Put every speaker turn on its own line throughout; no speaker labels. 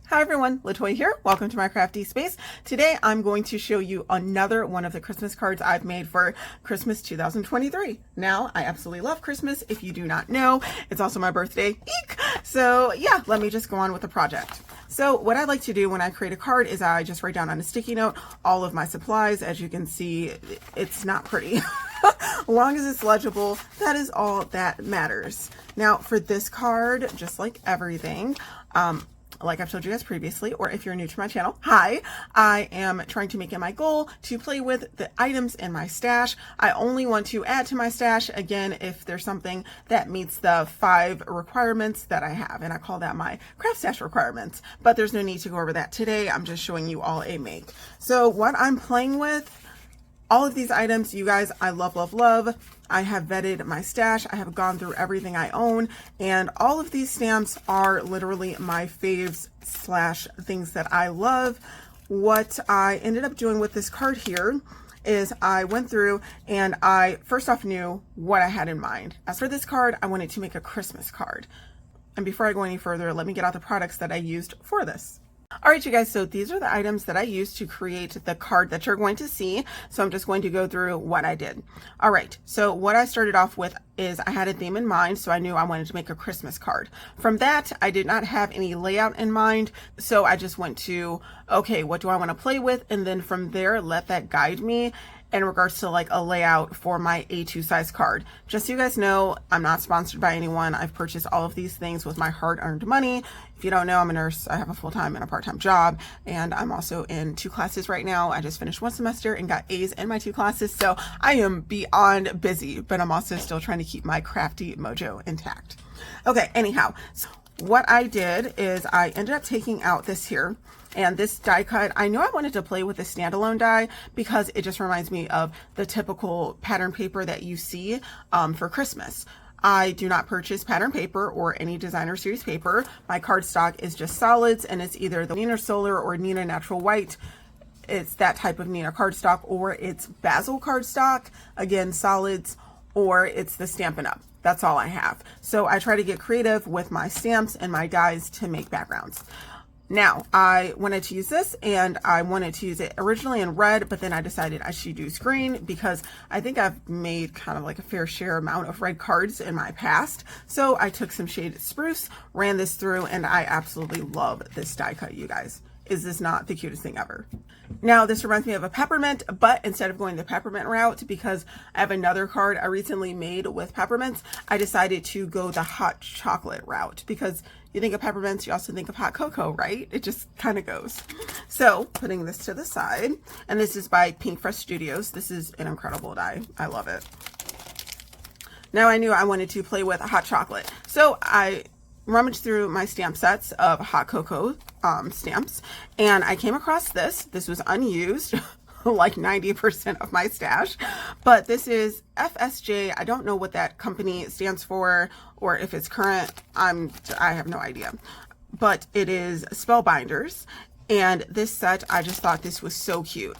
Hi everyone, Latoya here. Welcome to my crafty space. Today I'm going to show you another one of the Christmas cards I've made for Christmas 2023. Now, I absolutely love Christmas. If you do not know, it's also my birthday. Eek! So yeah, let me just go on with the project. So what I like to do when I create a card is I just write down on a sticky note all of my supplies. As you can see, it's not pretty. As long as it's legible, that is all that matters. Now for this card, just like everything, like I've told you guys previously, or if you're new to my channel, hi, I am trying to make it my goal to play with the items in my stash. I only want to add to my stash, again, if there's something that meets the 5 requirements that I have, and I call that my craft stash requirements, but there's no need to go over that today. I'm just showing you all a make. So what I'm playing with, all of these items, you guys, I love, love, love. I have vetted my stash. I have gone through everything I own, and all of these stamps are literally my faves slash things that I love. What I ended up doing with this card here is I went through and I first off knew what I had in mind. As for this card, I wanted to make a Christmas card. And before I go any further, let me get out the products that I used for this. All right, you guys, so these are the items that I used to create the card that you're going to see. So I'm just going to go through what I did. All right, so what I started off with is I had a theme in mind, so I knew I wanted to make a Christmas card. From that, I did not have any layout in mind, so I just went to, okay, what do I want to play with? And then from there, let that guide me in regards to like a layout for my A2 size card. Just so you guys know, I'm not sponsored by anyone. I've purchased all of these things with my hard-earned money. If you don't know, I'm a nurse. I have a full-time and a part-time job, and I'm also in 2 classes right now. I just finished 1 semester and got A's in my 2 classes, so I am beyond busy, but I'm also still trying to keep my crafty mojo intact. Okay, anyhow, so what I did is I ended up taking out this here. And this die cut, I knew I wanted to play with a standalone die because it just reminds me of the typical pattern paper that you see for Christmas. I do not purchase pattern paper or any designer series paper. My cardstock is just solids, and it's either the Neenah Solar or Neenah Natural White. It's that type of Neenah cardstock, or it's Bazzill cardstock, again, solids, or it's the Stampin' Up. That's all I have. So I try to get creative with my stamps and my dies to make backgrounds. Now, I wanted to use this, and I wanted to use it originally in red, but then I decided I should use green because I think I've made kind of like a fair share amount of red cards in my past. So I took some shaded spruce, ran this through, and I absolutely love this die cut, you guys. Is this not the cutest thing ever? Now, this reminds me of a peppermint, but instead of going the peppermint route, because I have another card I recently made with peppermints, I decided to go the hot chocolate route, because you think of peppermints, you also think of hot cocoa, right? It just kind of goes. So putting this to the side, and this is by Pink Fresh Studios. This is an incredible die. I love it. Now I knew I wanted to play with hot chocolate. So I rummaged through my stamp sets of hot cocoa stamps, and I came across this. This was unused, like 90% of my stash, but this is FSJ. I don't know what that company stands for, or if it's current. I have no idea, but it is Spellbinders, and this set, I just thought this was so cute.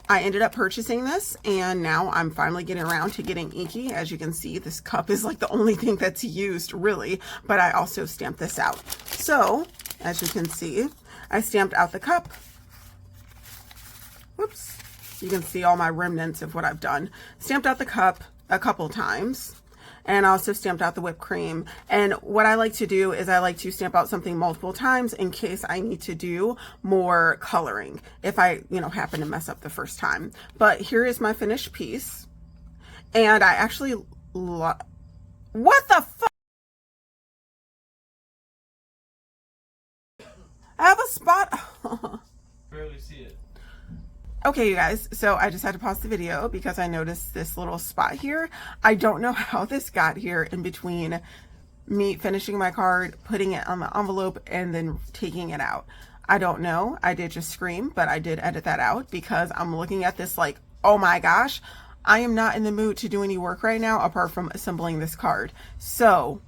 I ended up purchasing this, and now I'm finally getting around to getting inky. As you can see, this cup is like the only thing that's used, really, but I also stamped this out. So, as you can see, I stamped out the cup. Whoops. You can see all my remnants of what I've done. Stamped out the cup a couple times, and I also stamped out the whipped cream. And what I like to do is I like to stamp out something multiple times in case I need to do more coloring if I, happen to mess up the first time. But here is my finished piece. And I actually what the fuck? I have a spot.
Barely see it.
Okay, you guys, so I just had to pause the video because I noticed this little spot here. I don't know how this got here in between me finishing my card, putting it on the envelope, and then taking it out. I don't know. I did just scream, but I did edit that out because I'm looking at this like, oh my gosh, I am not in the mood to do any work right now apart from assembling this card. So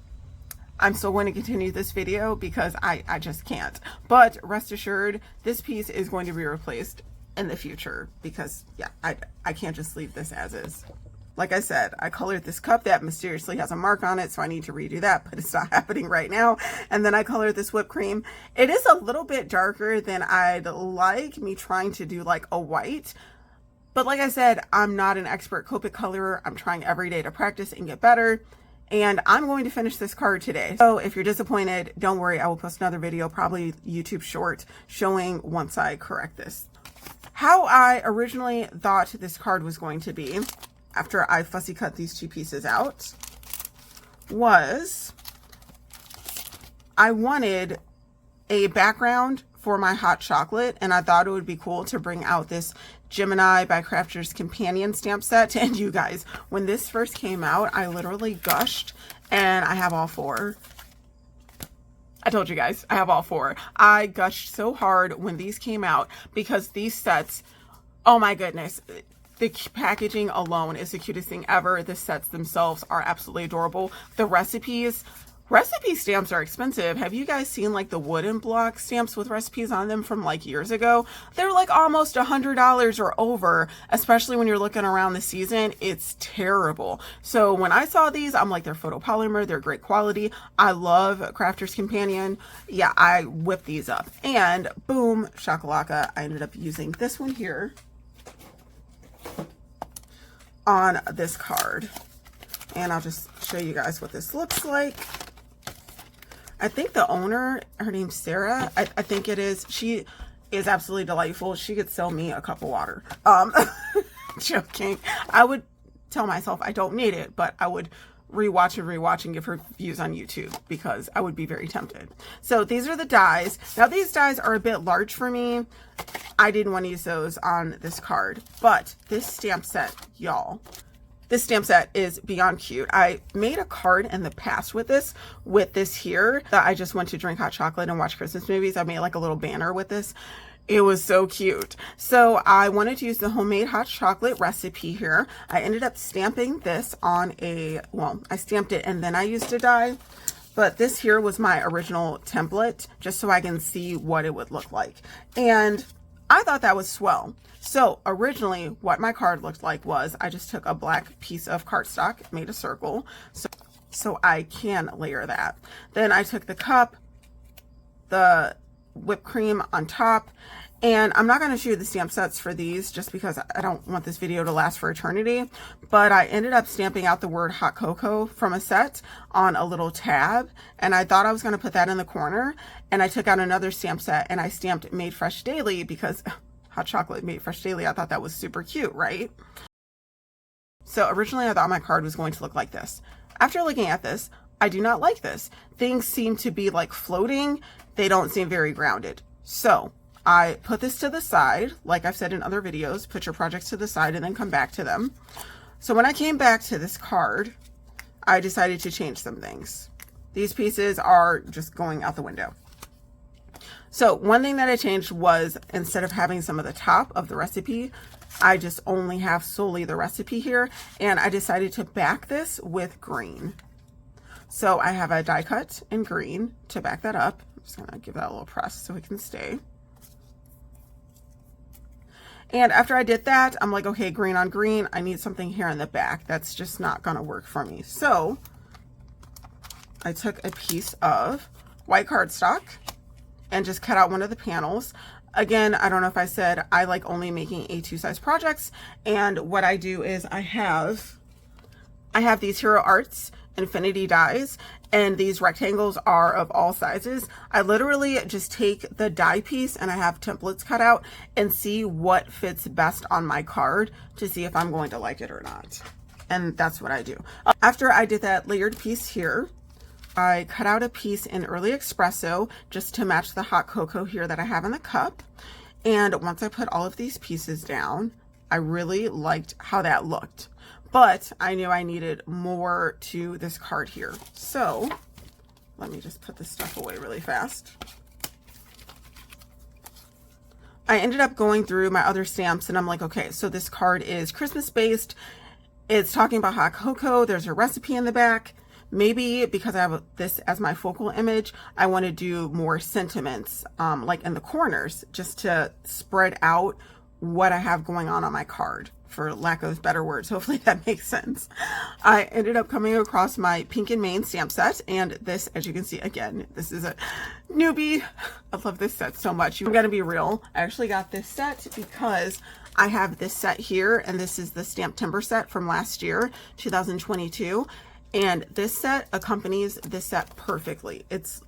I'm still going to continue this video because I just can't. But rest assured, this piece is going to be replaced in the future because, yeah, I can't just leave this as is. like I said, I colored this cup that mysteriously has a mark on it, so I need to redo that, but it's not happening right now. And then I colored this whipped cream. It is a little bit darker than I'd like, me trying to do like a white. But like I said, I'm not an expert Copic colorer. I'm trying every day to practice and get better. And I'm going to finish this card today. So if you're disappointed, don't worry. I will post another video, probably YouTube short, showing once I correct this. How I originally thought this card was going to be, after I fussy cut these two pieces out, was I wanted a background for my hot chocolate, and I thought it would be cool to bring out this Gemini by Crafters Companion stamp set. And you guys, when this first came out, I literally gushed, and I have all four. I told you guys, I have all four. I gushed so hard when these came out because these sets, oh my goodness, the packaging alone is the cutest thing ever. The sets themselves are absolutely adorable. The recipe stamps are expensive. Have you guys seen like the wooden block stamps with recipes on them from like years ago? They're like almost $100 or over, especially when you're looking around the season. It's terrible. So when I saw these, I'm like, they're photopolymer, they're great quality. I love Crafters Companion. Yeah, I whipped these up and boom, shakalaka. I ended up using this one here on this card. And I'll just show you guys what this looks like. I think the owner, her name's Sarah, I think it is. She is absolutely delightful. She could sell me a cup of water. Joking. I would tell myself I don't need it, but I would rewatch and give her views on YouTube because I would be very tempted. So these are the dies. Now these dies are a bit large for me. I didn't want to use those on this card, but this stamp set, y'all, this stamp set is beyond cute. I made a card in the past with this here that I just went to drink hot chocolate and watch Christmas movies. I made like a little banner with this. It was so cute. So I wanted to use the homemade hot chocolate recipe here. I ended up stamping this on I stamped it and then I used a die. But this here was my original template just so I can see what it would look like. And I thought that was swell. So originally what my card looked like was I just took a black piece of cardstock, made a circle so I can layer that. Then I took the cup, the whipped cream on top, and I'm not going to show you the stamp sets for these just because I don't want this video to last for eternity, but I ended up stamping out the word hot cocoa from a set on a little tab, and I thought I was going to put that in the corner, and I took out another stamp set and I stamped Made Fresh Daily because hot chocolate Made Fresh Daily. I thought that was super cute, right? So originally I thought my card was going to look like this. After looking at this, I do not like this. Things seem to be like floating. They don't seem very grounded. So I put this to the side. Like I've said in other videos, put your projects to the side and then come back to them. So when I came back to this card, I decided to change some things. These pieces are just going out the window. So one thing that I changed was instead of having some of the top of the recipe, I just only have solely the recipe here. And I decided to back this with green. So I have a die cut in green to back that up. I'm just gonna give that a little press so it can stay. And after I did that, I'm like, okay, green on green, I need something here in the back. That's just not gonna work for me. So I took a piece of white cardstock and just cut out one of the panels. Again, I don't know if I said I like only making A2 size projects. And what I do is I have these Hero Arts Infinity dies, and these rectangles are of all sizes. I literally just take the die piece and I have templates cut out and see what fits best on my card to see if I'm going to like it or not. And that's what I do. After I did that layered piece here, I cut out a piece in Early Espresso just to match the hot cocoa here that I have in the cup. And once I put all of these pieces down, I really liked how that looked. But I knew I needed more to this card here. So let me just put this stuff away really fast. I ended up going through my other stamps and I'm like, okay, so this card is Christmas based. It's talking about hot cocoa. There's a recipe in the back. Maybe because I have this as my focal image, I want to do more sentiments like in the corners just to spread out what I have going on my card for lack of better words. Hopefully that makes sense. I ended up coming across my Pink and Main stamp set, and this, as you can see, again, this is a newbie. I love this set so much. I'm gonna be real. I actually got this set because I have this set here, and this is the Stamp Timber set from last year, 2022. And this set accompanies this set perfectly. It's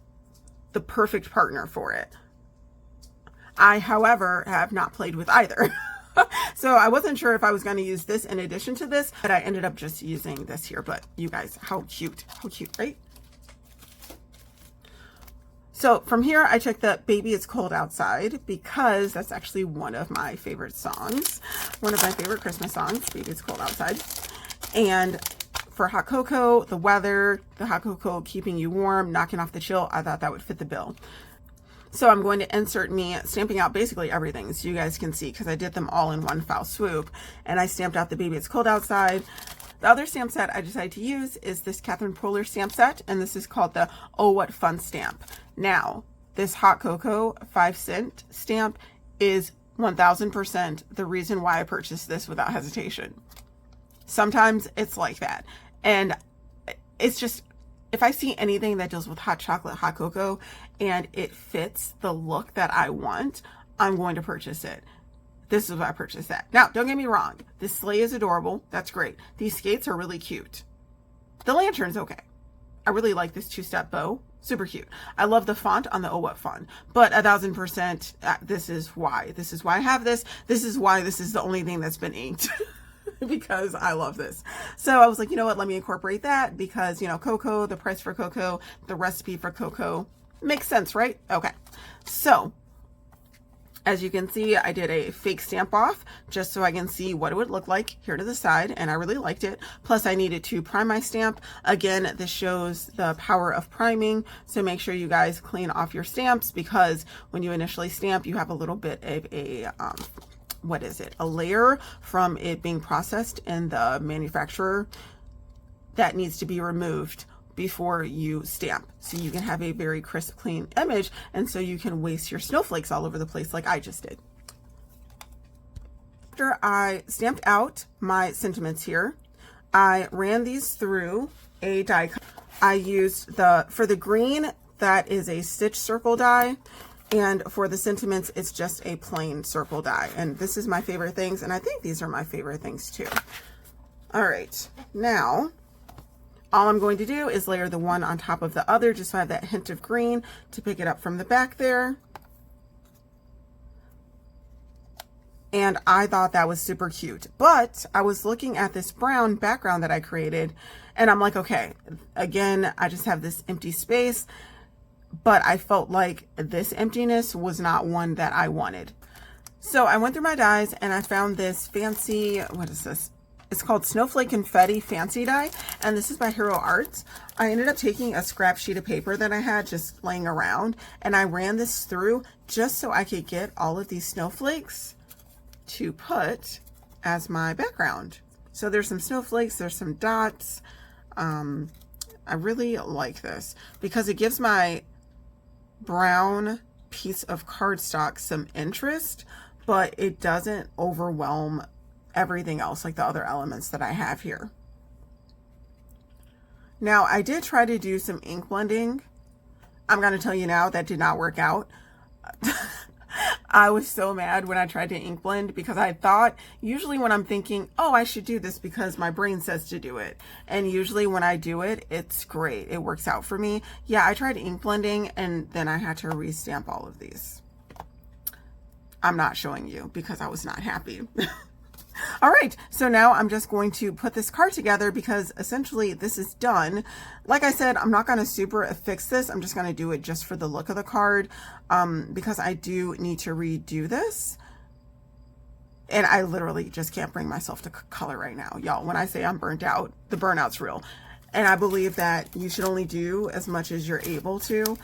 the perfect partner for it. I, however, have not played with either. So I wasn't sure if I was going to use this in addition to this, but I ended up just using this here. But you guys, how cute, right? So from here, I took the Baby It's Cold Outside because that's actually one of my favorite songs. One of my favorite Christmas songs, Baby It's Cold Outside. And for hot cocoa, the weather, the hot cocoa keeping you warm, knocking off the chill, I thought that would fit the bill. So I'm going to insert me stamping out basically everything, so you guys can see, because I did them all in one foul swoop. And I stamped out the Baby It's Cold Outside. The other stamp set I decided to use is this Catherine Polar stamp set, and this is called the Oh What Fun stamp. Now, this hot cocoa 5-cent stamp is 1000% the reason why I purchased this without hesitation. Sometimes it's like that. And it's just, if I see anything that deals with hot chocolate, hot cocoa, and it fits the look that I want, I'm going to purchase it. This is why I purchased that. Now, don't get me wrong. This sleigh is adorable. That's great. These skates are really cute. The lantern's okay. I really like this 2-step bow. Super cute. I love the font on the Oh What Fun. But 1000%, this is why. This is why I have this. This is why this is the only thing that's been inked. Because I love this. So I was like, you know what, let me incorporate that because, you know, cocoa, the price for cocoa, the recipe for cocoa makes sense, right? Okay. So as you can see, I did a fake stamp off just so I can see what it would look like here to the side, and I really liked it. Plus I needed to prime my stamp. Again, this shows the power of priming, so make sure you guys clean off your stamps, because when you initially stamp, you have a little bit of a what is it, a layer from it being processed in the manufacturer that needs to be removed before you stamp, so you can have a very crisp, clean image, and so you can waste your snowflakes all over the place like I just did. After I stamped out my sentiments here, I ran these through a die cut. I used for the green, that is a stitch circle die, and for the sentiments, it's just a plain circle die. And this is my favorite things, and I think these are my favorite things too. All right, now all I'm going to do is layer the one on top of the other, just so I have that hint of green to pick it up from the back there. And I thought that was super cute, but I was looking at this brown background that I created, and I'm like, okay, again, I just have this empty space, but I felt like this emptiness was not one that I wanted. So I went through my dies and I found this fancy, what is this? It's called Snowflake Confetti Fancy Die, and this is by Hero Arts. I ended up taking a scrap sheet of paper that I had just laying around, and I ran this through just so I could get all of these snowflakes to put as my background. So there's some snowflakes, there's some dots. I really like this because it gives my brown piece of cardstock some interest, but it doesn't overwhelm everything else like the other elements that I have here. Now, I did try to do some ink blending. I'm going to tell you now that did not work out. I was so mad when I tried to ink blend because I thought, usually when I'm thinking, oh, I should do this because my brain says to do it. And usually when I do it, it's great. It works out for me. Yeah, I tried ink blending and then I had to restamp all of these. I'm not showing you because I was not happy. All right, so now I'm just going to put this card together because essentially this is done. Like I said, I'm not going to super affix this. I'm just going to do it just for the look of the card because I do need to redo this. And I literally just can't bring myself to color right now. Y'all, when I say I'm burnt out, the burnout's real. And I believe that you should only do as much as you're able to,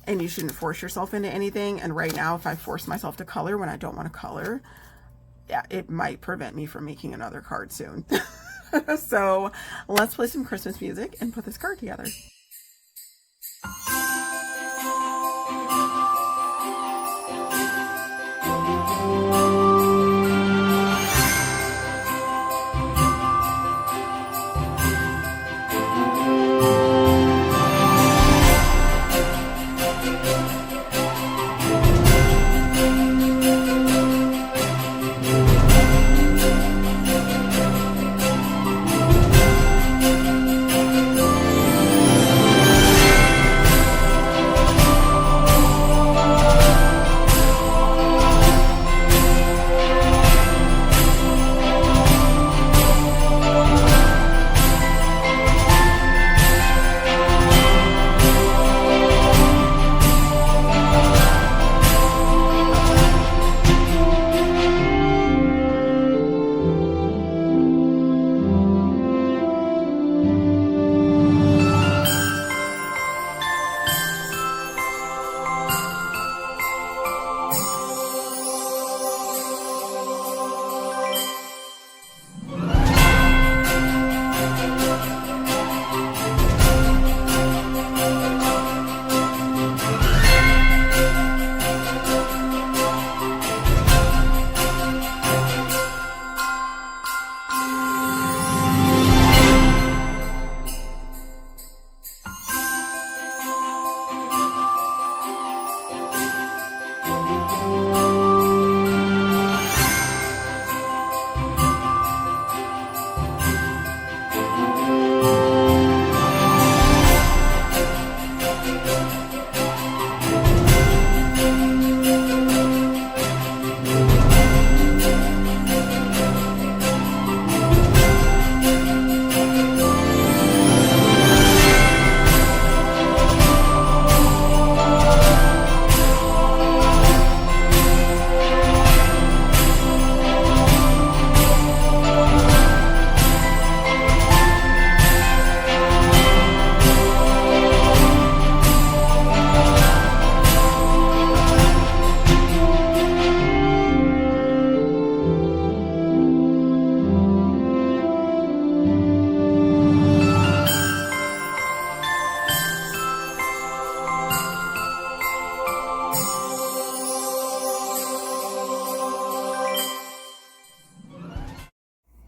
and you shouldn't force yourself into anything. And right now, if I force myself to color when I don't want to color, yeah, it might prevent me from making another card soon. So let's play some Christmas music and put this card together.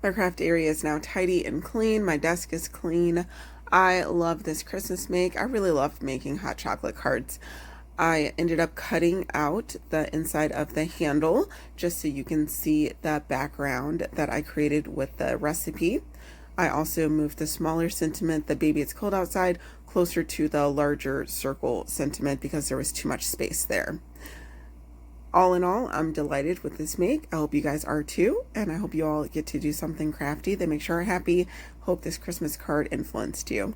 My craft area is now tidy and clean. My desk is clean. I love this Christmas make. I really love making hot chocolate cards. I ended up cutting out the inside of the handle just so you can see the background that I created with the recipe. I also moved the smaller sentiment, the baby it's cold outside, closer to the larger circle sentiment because there was too much space there. All in all, I'm delighted with this make. I hope you guys are too, and I hope you all get to do something crafty that makes you happy. Hope this Christmas card influenced you.